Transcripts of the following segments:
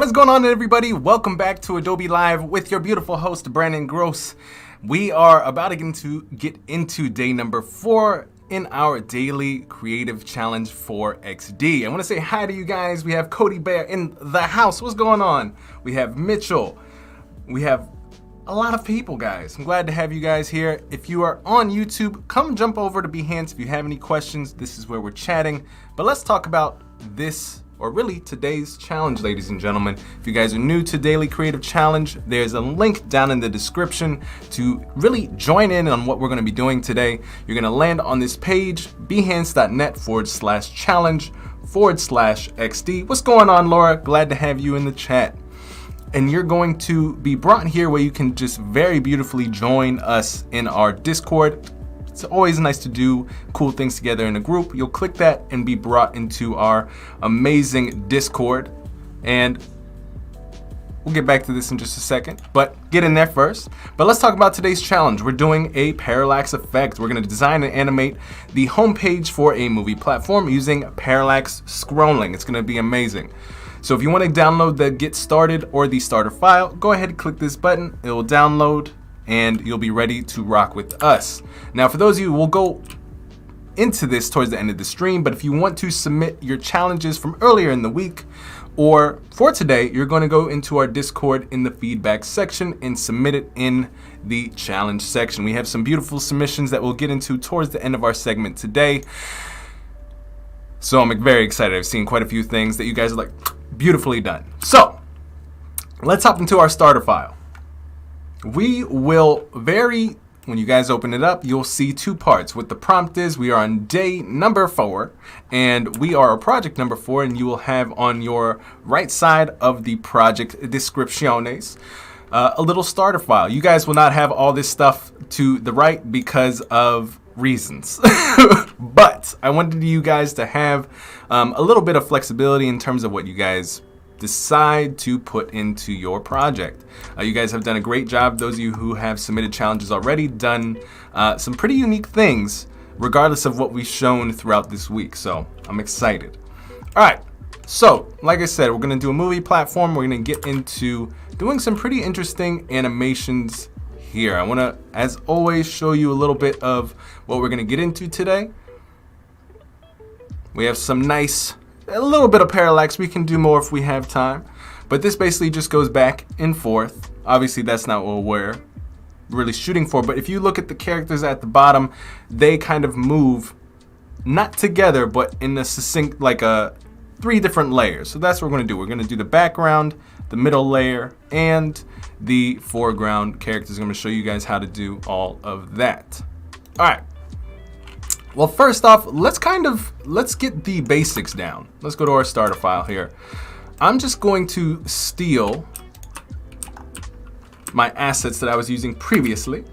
What is going on, everybody? Welcome back to Adobe Live with your beautiful host, Brandon Gross. We are about to get into day number 4 in our daily creative challenge for XD. I want to say hi to you guys. We have Cody Bear in the house. What's going on? We have Mitchell. We have a lot of people, guys. I'm glad to have you guys here. If you are on YouTube, come jump over to Behance if you have any questions. This is where we're chatting. But let's talk about this, or really today's challenge, ladies and gentlemen. If you guys are new to Daily Creative Challenge, there's a link down in the description to really join in on what we're going to be doing today. You're going to land on this page, behance.net/challenge/XD. What's going on, Laura? Glad to have you in the chat. And you're going to be brought here where you can just very beautifully join us in our Discord. It's always nice to do cool things together in a group. You'll click that and be brought into our amazing Discord. And we'll get back to this in just a second, but get in there first. But let's talk about today's challenge. We're doing a parallax effect. We're going to design and animate the homepage for a movie platform using parallax scrolling. It's going to be amazing. So if you want to download the Get Started or the Starter file, go ahead and click this button. It will download and you'll be ready to rock with us. Now, for those of you, we'll go into this towards the end of the stream, but if you want to submit your challenges from earlier in the week or for today, you're going to go into our Discord in the feedback section and submit it in the challenge section. We have some beautiful submissions that we'll get into towards the end of our segment today. So I'm very excited. I've seen quite a few things that you guys are like, beautifully done. So let's hop into our starter file. We will when you guys open it up, you'll see 2 parts. What the prompt is, we are on day number 4 and we are project number 4, and you will have on your right side of the project descripciones a little starter file. You guys will not have all this stuff to the right because of reasons. But I wanted you guys to have a little bit of flexibility in terms of what you guys decide to put into your project. You guys have done a great job. Those of you who have submitted challenges already, done some pretty unique things regardless of what we've shown throughout this week. So I'm excited. All right. So like I said, we're going to do a movie platform. We're going to get into doing some pretty interesting animations here. I want to, as always, show you a little bit of what we're going to get into today. We have some a little bit of parallax. We can do more if we have time, but this basically just goes back and forth. Obviously that's not what we're really shooting for, but if you look at the characters at the bottom, they kind of move not together, but in a succinct, like 3 different layers. So that's what we're going to do. We're going to do the background, the middle layer, and the foreground characters. I'm going to show you guys how to do all of that. All right. Well, first off, let's get the basics down. Let's go to our starter file here. I'm just going to steal my assets that I was using previously,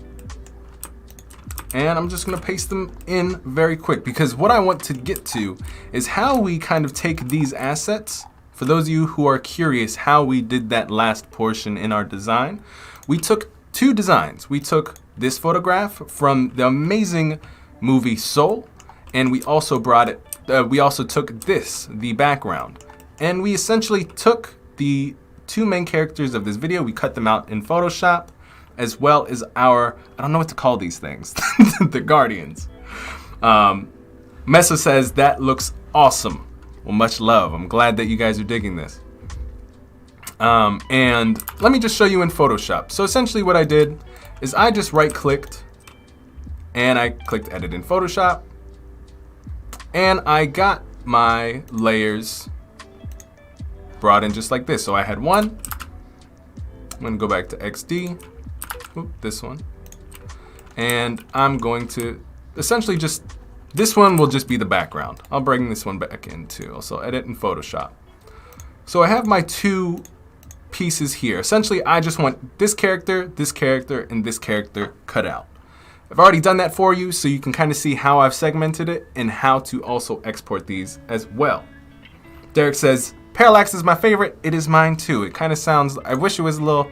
and I'm just going to paste them in very quick, because what I want to get to is how we kind of take these assets. For those of you who are curious how we did that last portion in our design, we took 2 designs. We took this photograph from the amazing movie Soul, and we also took this, the background, and we essentially took the 2 main characters of this video. We cut them out in Photoshop, as well as I don't know what to call these things, the Guardians. Mesa says that looks awesome. Well, much love. I'm glad that you guys are digging this. And let me just show you in Photoshop. So essentially what I did is I just right-clicked and I clicked Edit in Photoshop, and I got my layers brought in just like this. So I had one. I'm going to go back to XD. This one. And I'm going to essentially this one will just be the background. I'll bring this one back in too. So Edit in Photoshop. So I have my 2 pieces here. Essentially, I just want this character, and this character cut out. I've already done that for you, so you can kind of see how I've segmented it and how to also export these as well. Derek says, Parallax is my favorite. It is mine too. It kind of sounds, I wish it was a little,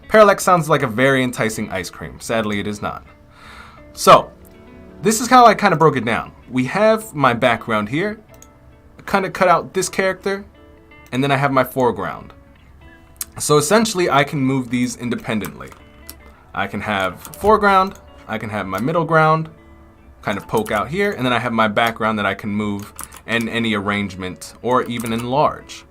Parallax sounds like a very enticing ice cream. Sadly, it is not. So, this is how I kind of broke it down. We have my background here. I kind of cut out this character, and then I have my foreground. So essentially I can move these independently. I can have foreground, I can have my middle ground, kind of poke out here, and then I have my background that I can move in any arrangement or even enlarge.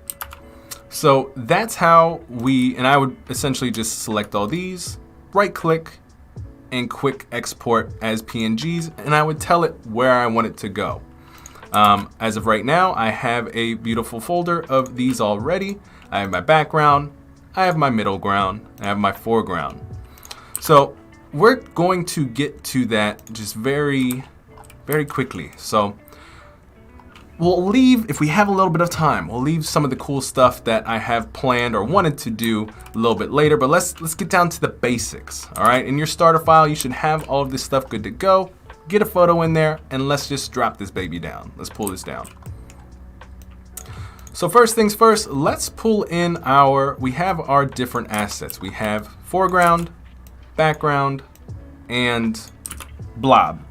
So that's how and I would essentially just select all these, right click, and quick export as PNGs, and I would tell it where I want it to go. As of right now, I have a beautiful folder of these already. I have my background, I have my middle ground, I have my foreground. So we're going to get to that just very, very quickly. So we'll leave, if we have a little bit of time, we'll leave some of the cool stuff that I have planned or wanted to do a little bit later, but let's get down to the basics. All right, in your starter file, you should have all of this stuff good to go. Get a photo in there, and let's just drop this baby down. Let's pull this down. So first things first, let's pull in we have our different assets. We have foreground, background, and blob.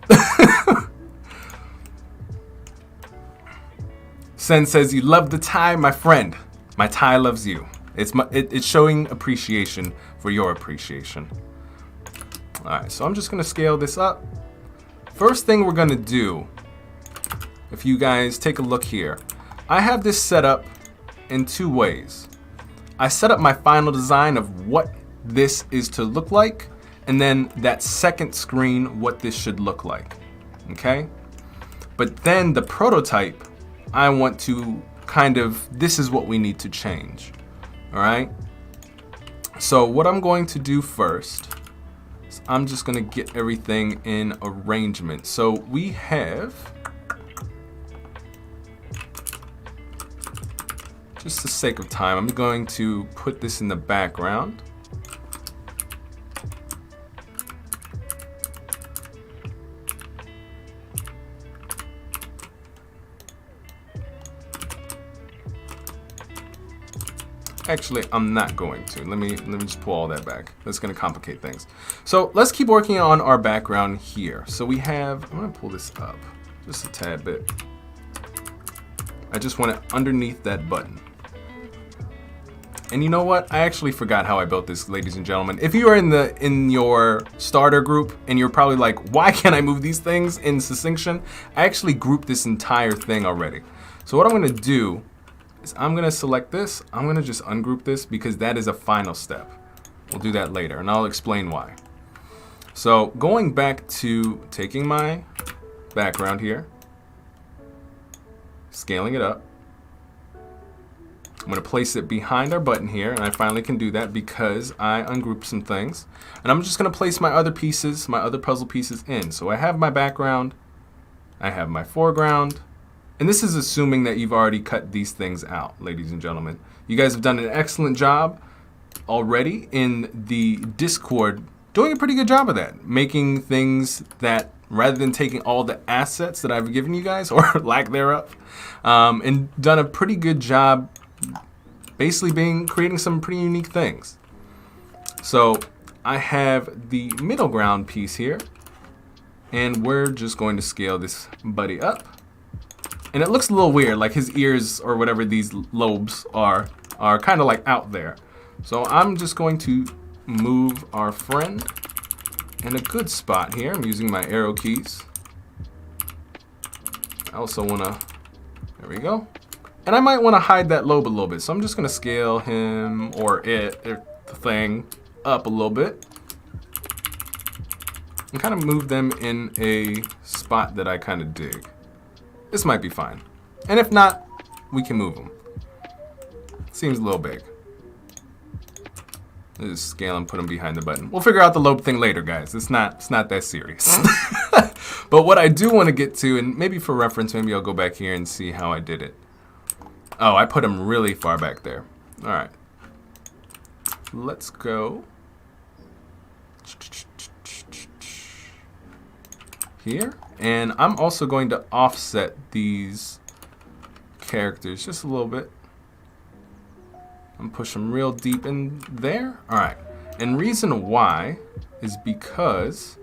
Sen says, you love the tie, my friend. My tie loves you. It's showing appreciation for your appreciation. All right, so I'm just gonna scale this up. First thing we're gonna do, if you guys take a look here, I have this set up in two ways. I set up my final design of what this is to look like, and then that second screen, what this should look like, okay? But then the prototype, I want to this is what we need to change, all right? So what I'm going to do first, I'm just gonna get everything in arrangement. So we have, just for the sake of time, I'm going to put this in the background. Actually, I'm not going to. Let me just pull all that back. That's gonna complicate things. So let's keep working on our background here. So we have, I'm gonna pull this up just a tad bit. I just want it underneath that button. And you know what? I actually forgot how I built this, ladies and gentlemen. If you are in your starter group and you're probably like, why can't I move these things in succinction? I actually grouped this entire thing already. So what I'm gonna do is I'm gonna select this. I'm gonna just ungroup this because that is a final step. We'll do that later and I'll explain why. So going back to taking my background here, scaling it up. I'm gonna place it behind our button here, and I finally can do that because I ungrouped some things. And I'm just gonna place my other pieces, my other puzzle pieces in. So I have my background, I have my foreground, and this is assuming that you've already cut these things out, ladies and gentlemen. You guys have done an excellent job already in the Discord, doing a pretty good job of that, making things that, rather than taking all the assets that I've given you guys, or lack thereof, and done a pretty good job basically creating some pretty unique things. So I have the middle ground piece here, and we're just going to scale this buddy up. And it looks a little weird, like his ears or whatever these lobes are kind of like out there. So I'm just going to move our friend in a good spot here. I'm using my arrow keys. I also want to, there we go. And I might want to hide that lobe a little bit. So I'm just going to scale him or the thing up a little bit. And kind of move them in a spot that I kind of dig. This might be fine. And if not, we can move them. Seems a little big. Just scale and put them behind the button. We'll figure out the lobe thing later, guys. It's not that serious. But what I do want to get to, and maybe for reference, maybe I'll go back here and see how I did it. Oh, I put him really far back there. All right. Let's go here. And I'm also going to offset these characters just a little bit. And push them real deep in there. All right. And reason why is because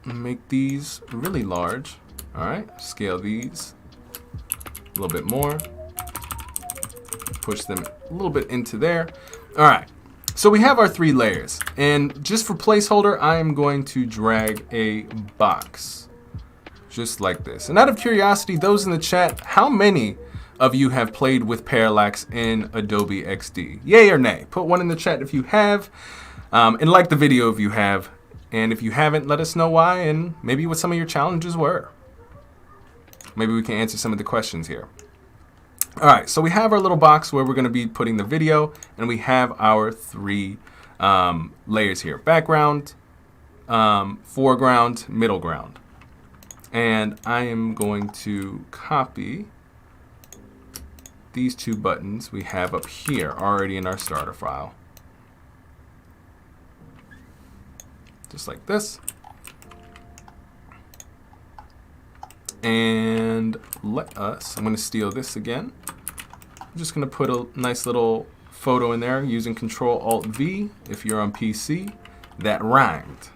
make these really large. All right. Scale these a little bit more. Push them a little bit into there. All right, so we have our 3 layers, and just for placeholder, I am going to drag a box, just like this. And out of curiosity, those in the chat, how many of you have played with Parallax in Adobe XD? Yay or nay? Put 1 in the chat if you have, and like the video if you have. And if you haven't, let us know why and maybe what some of your challenges were. Maybe we can answer some of the questions here. All right, so we have our little box where we're going to be putting the video, and we have our 3 layers here: background, foreground, middle ground. And I am going to copy these 2 buttons we have up here already in our starter file. Just like this. And I'm going to steal this again. I'm just going to put a nice little photo in there using Control-Alt-V if you're on PC. That rhymed.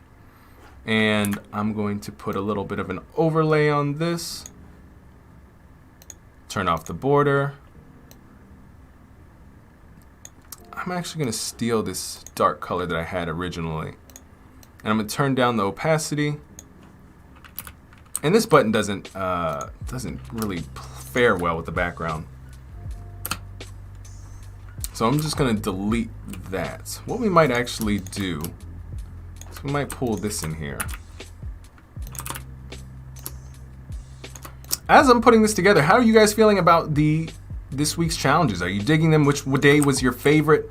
And I'm going to put a little bit of an overlay on this. Turn off the border. I'm actually going to steal this dark color that I had originally. And I'm going to turn down the opacity. And this button doesn't really fare well with the background. So I'm just going to delete that. What we might actually do is we might pull this in here. As I'm putting this together, how are you guys feeling about this week's challenges? Are you digging them? Which day was your favorite?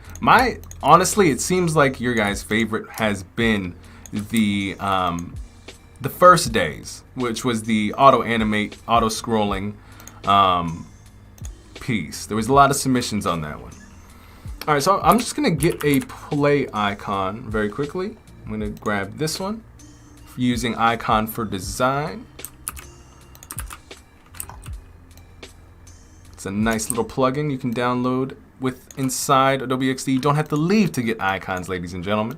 Honestly, it seems like your guys' favorite has been the first days, which was the auto animate, auto scrolling piece. There was a lot of submissions on that one. All right, so I'm just gonna get a play icon very quickly. I'm gonna grab this one using icon for design. It's a nice little plugin you can download with inside Adobe XD. You don't have to leave to get icons, ladies and gentlemen.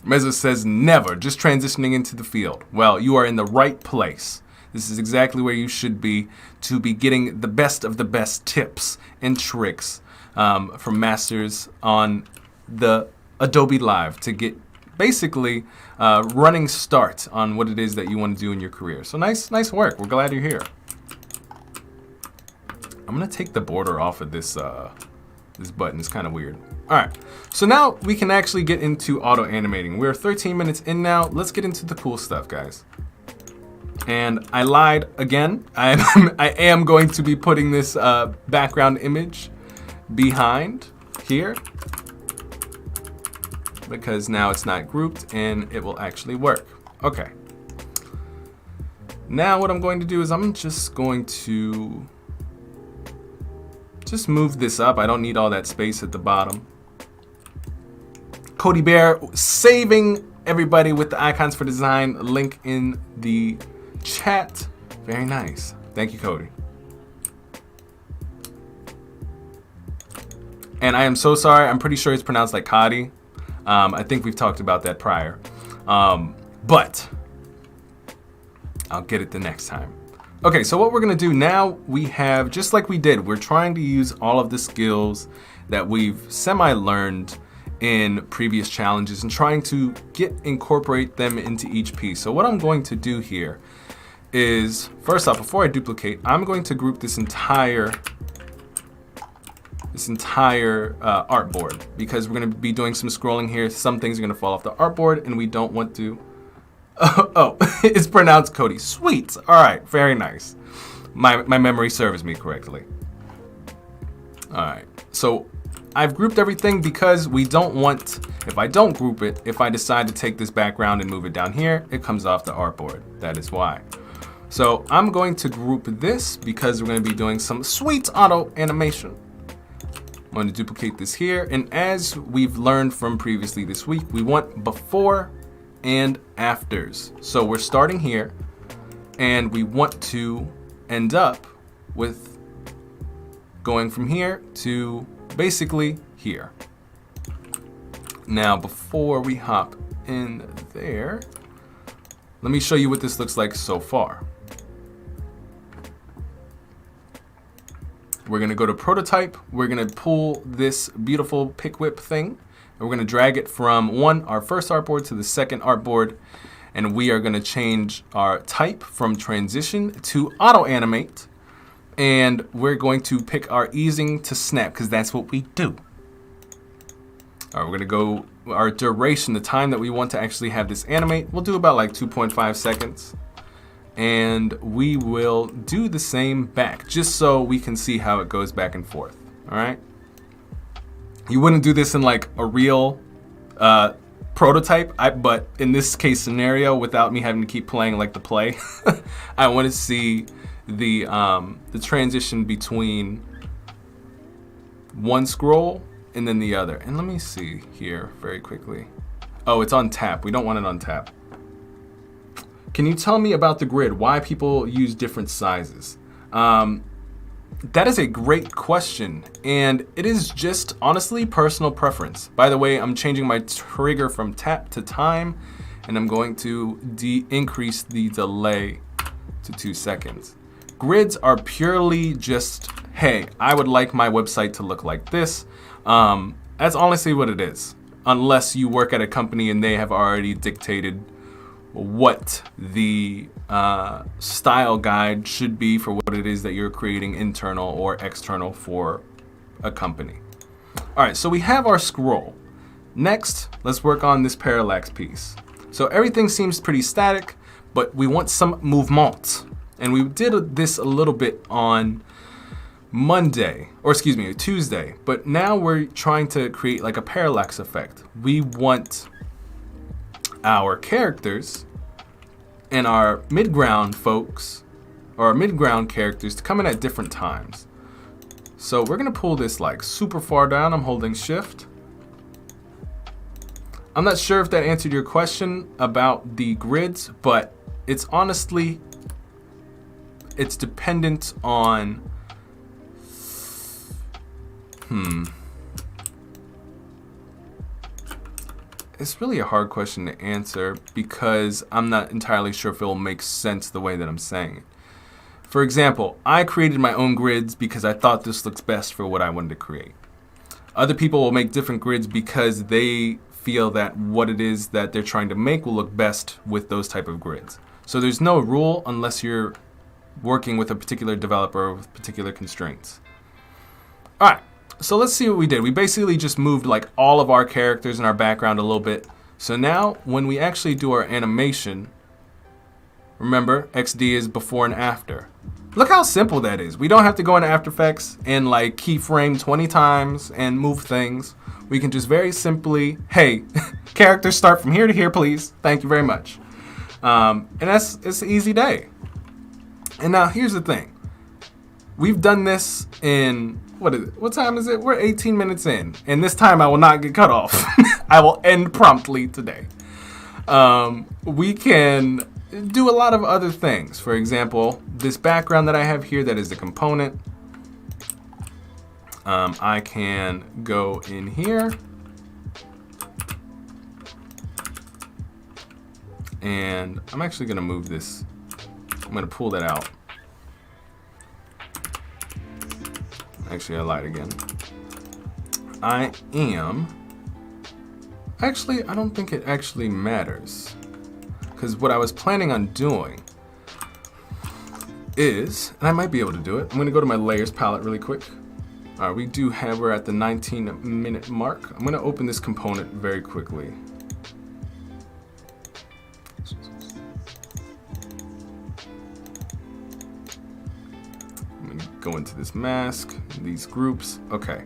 Meza says never, just transitioning into the field. Well, you are in the right place. This is exactly where you should be to be getting the best of the best tips and tricks from masters on the Adobe Live to get basically running start on what it is that you want to do in your career. So nice work. We're glad you're here. I'm gonna take the border off of this this button. It's kind of weird. All right, so now we can actually get into auto animating. We're 13 minutes in now. Let's get into the cool stuff, guys. And I lied again. I am going to be putting this background image behind here because now it's not grouped and it will actually work. Okay. Now what I'm going to do is I'm just going to move this up. I don't need all that space at the bottom. Cody Bear saving everybody with the icons for design link in the chat. Very nice. Thank you, Cody. And I am so sorry. I'm pretty sure it's pronounced like Cody. I think we've talked about that prior. But I'll get it the next time. Okay, so what we're gonna do now, we have, just like we did, we're trying to use all of the skills that we've semi-learned in previous challenges and trying to incorporate them into each piece. So what I'm going to do here is, first off, before I duplicate, I'm going to group this entire artboard because we're gonna be doing some scrolling here. Some things are gonna fall off the artboard and we don't want to. Oh, it's pronounced Cody. Sweet. All right, very nice. My memory serves me correctly. All right, so I've grouped everything because we don't want, if I don't group it, if I decide to take this background and move it down here, it comes off the artboard. That is why. So I'm going to group this because we're going to be doing some sweet auto animation. I'm going to duplicate this here, and as we've learned from previously this week, we want before and afters. So we're starting here and we want to end up with going from here to basically here. Now, before we hop in there, let me show you what this looks like so far. We're gonna go to prototype. We're gonna pull this beautiful pick whip thing, and we're gonna drag it from our first artboard to the second artboard, and we are gonna change our type from transition to auto animate, and we're going to pick our easing to snap because that's what we do. All right, we're gonna go our duration, the time that we want to actually have this animate. We'll do about like 2.5 seconds. And we will do the same back, just so we can see how it goes back and forth, all right? You wouldn't do this in like a real prototype, but in this case scenario, without me having to keep playing like the play, I want to see the transition between one scroll and then the other. And let me see here very quickly. Oh, it's on tap. We don't want it on tap. Can you tell me about the grid, why people use different sizes? That is a great question, and it is just honestly personal preference. By the way, I'm changing my trigger from tap to time, and I'm going to increase the delay to 2 seconds. Grids are purely just, hey, I would like my website to look like this. That's honestly what it is, unless you work at a company and they have already dictated what the style guide should be for what it is that you're creating internal or external for a company. All right, so we have our scroll. Next, let's work on this parallax piece. So everything seems pretty static, but we want some movement. And we did this a little bit on Tuesday, but now we're trying to create like a parallax effect. We want our characters and our midground folks, or our midground characters, to come in at different times. So we're gonna pull this like super far down. I'm holding shift. I'm not sure if that answered your question about the grids, but it's honestly, it's dependent on, It's really a hard question to answer because I'm not entirely sure if it will make sense the way that I'm saying it. For example, I created my own grids because I thought this looks best for what I wanted to create. Other people will make different grids because they feel that what it is that they're trying to make will look best with those type of grids. So there's no rule unless you're working with a particular developer with particular constraints. All right. So let's see what we did. We basically just moved like all of our characters and our background a little bit. So now when we actually do our animation, remember XD is before and after. Look how simple that is. We don't have to go into After Effects and like keyframe 20 times and move things. We can just very simply, hey, characters start from here to here, please. Thank you very much. And it's an easy day. And now here's the thing. We've done this in, what time is it? We're 18 minutes in. And this time I will not get cut off. I will end promptly today. We can do a lot of other things. For example, this background that I have here that is the component. I can go in here. And I'm actually going to move this. I'm going to pull that out. Actually, I lied again. I don't think it actually matters. Because what I was planning on doing is, and I might be able to do it, I'm going to go to my layers palette really quick. All right, we're at the 19-minute mark. I'm going to open this component very quickly. Go into this mask, these groups, okay.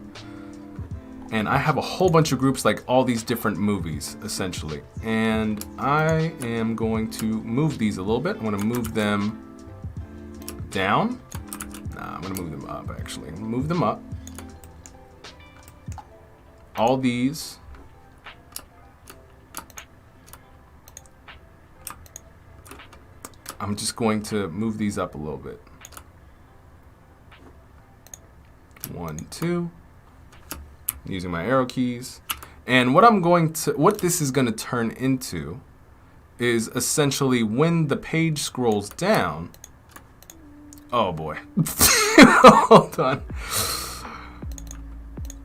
And I have a whole bunch of groups, like all these different movies, essentially. And I am going to move these a little bit. I'm gonna move them down. Nah, I'm gonna move them up, actually. Move them up. All these. I'm just going to move these up a little bit. 1, 2, using my arrow keys. And what this is going to turn into is essentially when the page scrolls down. Oh boy. Hold on.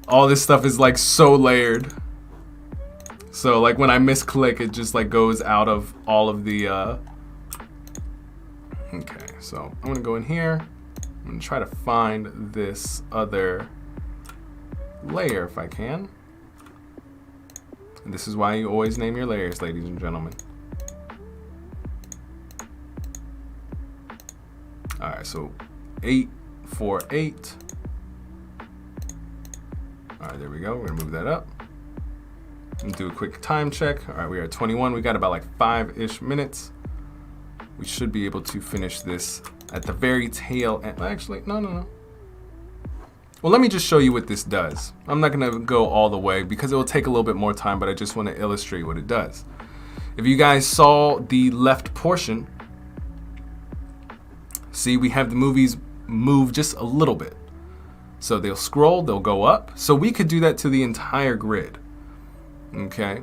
All this stuff is like so layered. So like when I misclick, it just like goes out of all of the, okay, so I'm gonna go in here. I'm gonna try to find this other layer if I can. And this is why you always name your layers, ladies and gentlemen. All right, so 848. All right, there we go. We're gonna move that up and do a quick time check. All right, we are at 21. We got about like 5-ish minutes. We should be able to finish this at the very tail end. Actually, no. Well, let me just show you what this does. I'm not gonna go all the way because it will take a little bit more time, but I just wanna illustrate what it does. If you guys saw the left portion, see we have the movies move just a little bit. So they'll scroll, they'll go up. So we could do that to the entire grid, okay?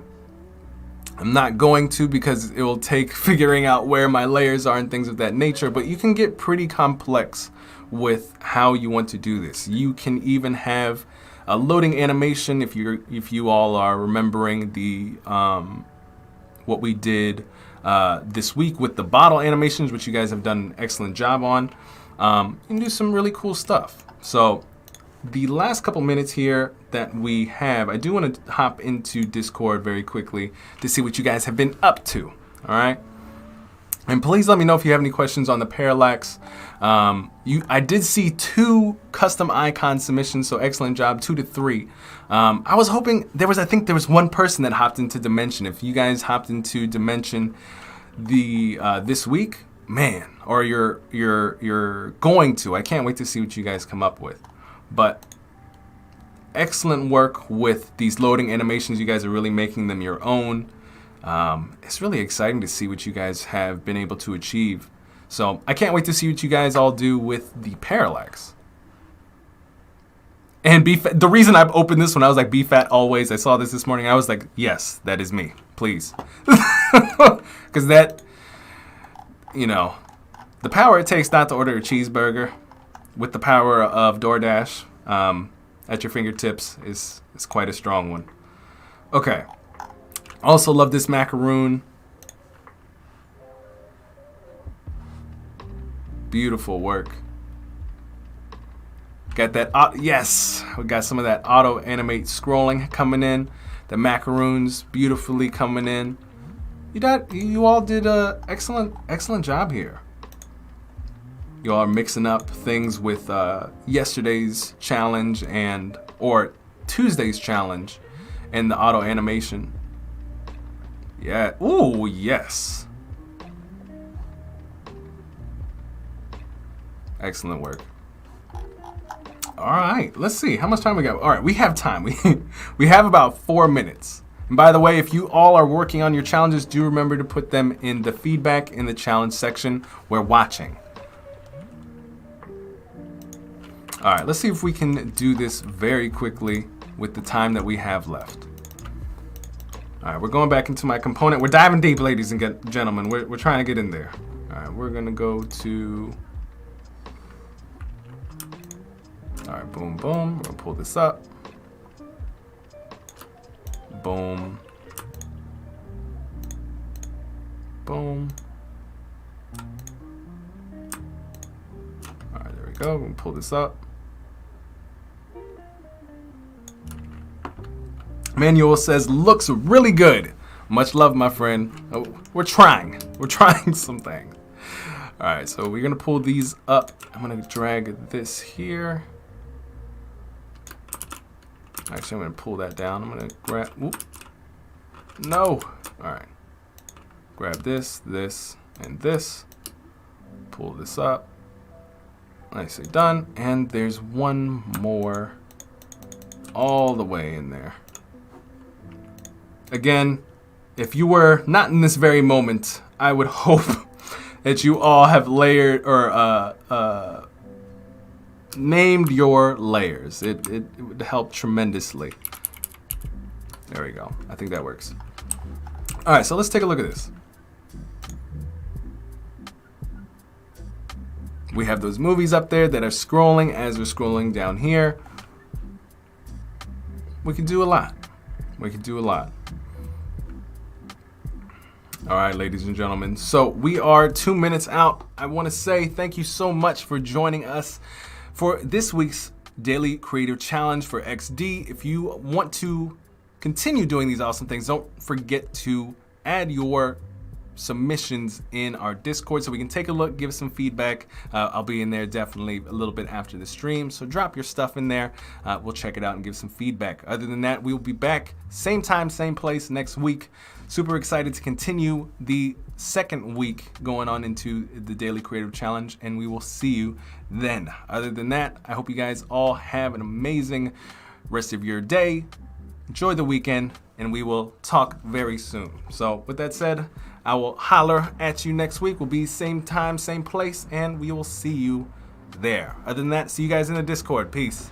I'm not going to because it will take figuring out where my layers are and things of that nature, but you can get pretty complex with how you want to do this. You can even have a loading animation if you all are remembering the what we did this week with the bottle animations, which you guys have done an excellent job on. You can do some really cool stuff. So the last couple minutes here that we have, I do want to hop into Discord very quickly to see what you guys have been up to. All right. And please let me know if you have any questions on the Parallax. I did see 2 custom icon submissions, so excellent job, 2 to 3. I was hoping I think there was one person that hopped into Dimension. If you guys hopped into Dimension this week, man, or you're going to, I can't wait to see what you guys come up with. But excellent work with these loading animations. You guys are really making them your own. It's really exciting to see what you guys have been able to achieve. So I can't wait to see what you guys all do with the Parallax. And the reason I've opened this one, I was like, be fat always. I saw this morning. I was like, yes, that is me. Please. Because that, you know, the power it takes not to order a cheeseburger with the power of DoorDash at your fingertips is quite a strong one. Okay. Also love this macaroon. Beautiful work. Got that, yes, we got some of that auto animate scrolling coming in. The macaroons beautifully coming in. You all did a excellent job here. You all are mixing up things with yesterday's challenge or Tuesday's challenge and the auto animation. Yeah, ooh, yes. Excellent work. All right, let's see how much time we got. All right, we have time. We have about 4 minutes. And by the way, if you all are working on your challenges, do remember to put them in the feedback in the challenge section. We're watching. All right, let's see if we can do this very quickly with the time that we have left. All right, we're going back into my component. We're diving deep, ladies and gentlemen. We're trying to get in there. All right, we're gonna go to. All right, boom, boom. We're gonna pull this up. Boom. Boom. All right, there we go. We're gonna pull this up. Manuel says, looks really good. Much love, my friend. Oh, we're trying some things. All right, so we're gonna pull these up. I'm gonna drag this here. Actually, I'm gonna pull that down. I'm gonna grab, whoop. No, all right. Grab this, and this. Pull this up. Nicely done. And there's one more all the way in there. Again, if you were not in this very moment, I would hope that you all have layered or named your layers. It would help tremendously. There we go. I think that works. All right, so let's take a look at this. We have those movies up there that are scrolling as we're scrolling down here. We can do a lot. We can do a lot. All right, ladies and gentlemen. So we are 2 minutes out. I want to say thank you so much for joining us for this week's Daily Creative Challenge for XD. If you want to continue doing these awesome things, don't forget to add your submissions in our Discord so we can take a look, give us some feedback. I'll be in there definitely a little bit after the stream, so drop your stuff in there. We'll check it out and give some feedback. Other than that, we'll be back same time, same place next week. Super excited to continue the second week going on into the Daily Creative Challenge, and we will see you then. Other than that, I hope you guys all have an amazing rest of your day. Enjoy the weekend, and we will talk very soon. So with that said, I will holler at you next week. We'll be same time, same place, and we will see you there. Other than that, see you guys in the Discord. Peace.